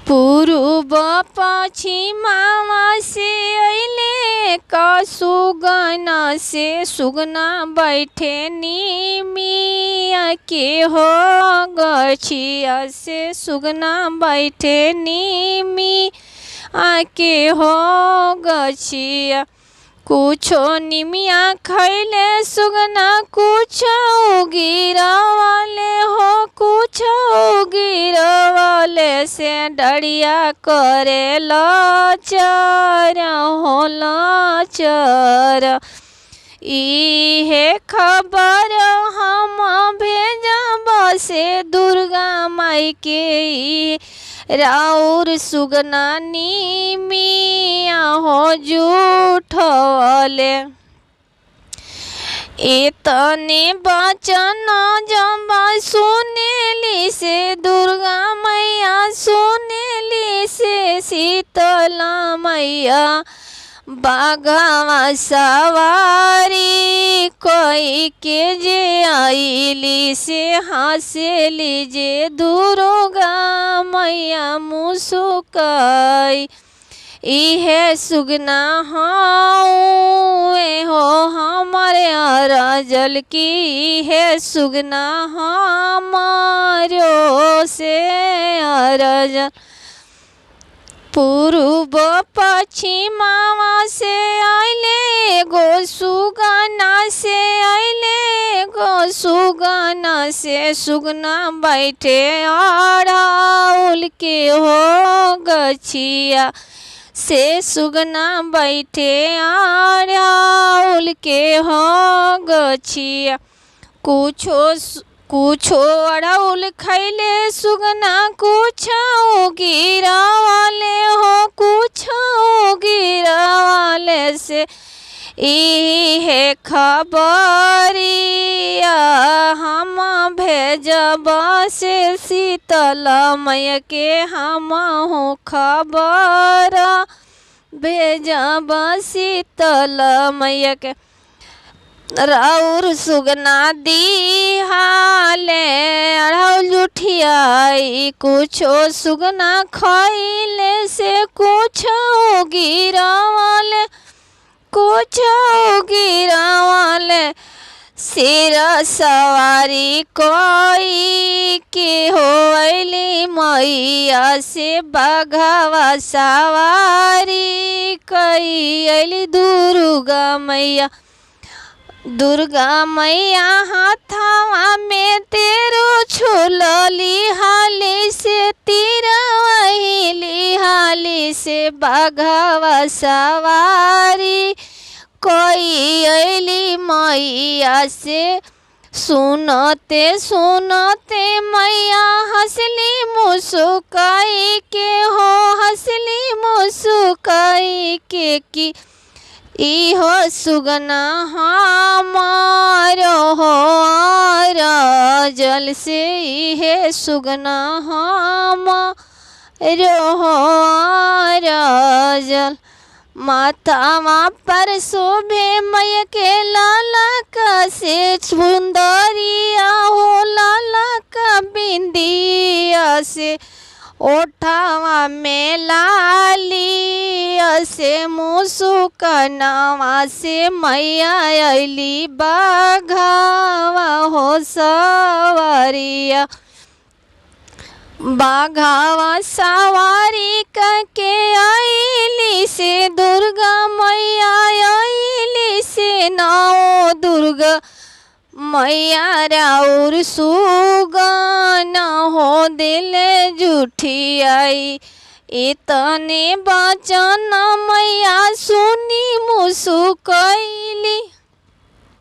पूर्व पश्चिमवा से अइले का सुगना से सुगना बैठे निमिया के हो गछिया से सुगना बैठे निमिया के हो गछिया। कुछो निमिया खैले सुगना कुछो गिरवाले हो कुछो गिरवाले से डरिया करे लचर हो लचर। इहे खबर हम भेजब से दुर्गा माई के राउर सुगना निमिया हो जूठले। इतने बचन जब सुनेली से दुर्गा मैया सुनेली से शीतला मैया बाघवा सवारी कोई के जे आईली से हंसेली जे दुर्गा मैया मुस्काई। इहे सुगना हो हमारे अरजल की इहे सुगना हमारो से अरजल। पूर्व पश्चिमवा से अइले गो सुगना से अइले गो सुगना से सुगना बैठे अड़ाउल के हो गछिया से सुगना बैठे अड़ाउल के हो गछिया। कुछो अड़ाउल खैले सुगना कुछो गिरवाले हो कुछो गिरवाले से इहे खबरिया हम भेजब से शीतला मैया के हम हो खबर भेजब शीतला मैया के। राउर सुगना दिहाले अड़ाउल जुठियाई कुछो सुगना खैले से कुछो गिरवाले कुछो गिरवाले। सिर सवारी कोई के हो अइली मैया से बाघवा सवारी कई अइली दुर्गा मैया। दुर्गा मैया हाथवा में तेरो छुलली हाली से तीरवली हाली से बाघवा सवारी कोई अइली मैया से। सुनते सुनते मैया हंसली मुस्काई के हो हंसली मुस्काई के कि इहो सुगना हमारो हो अरजल से इहे सुगना हमारो हो अरजल। माथावा पर शोभे मैया के लाला का से सुंदरिया हो लाला का बिंदिया से ओठावा में लालिया से मुस्कानावा से मैया अइली बाघावा हो सवारिया। बाघावा सवारी करके आइली से दुर्गा मैया आइली से नौ दुर्गा मैया राउर सुगना हो दिल जुठियाई। इतने बचन मैया सुनी मुस्काइली।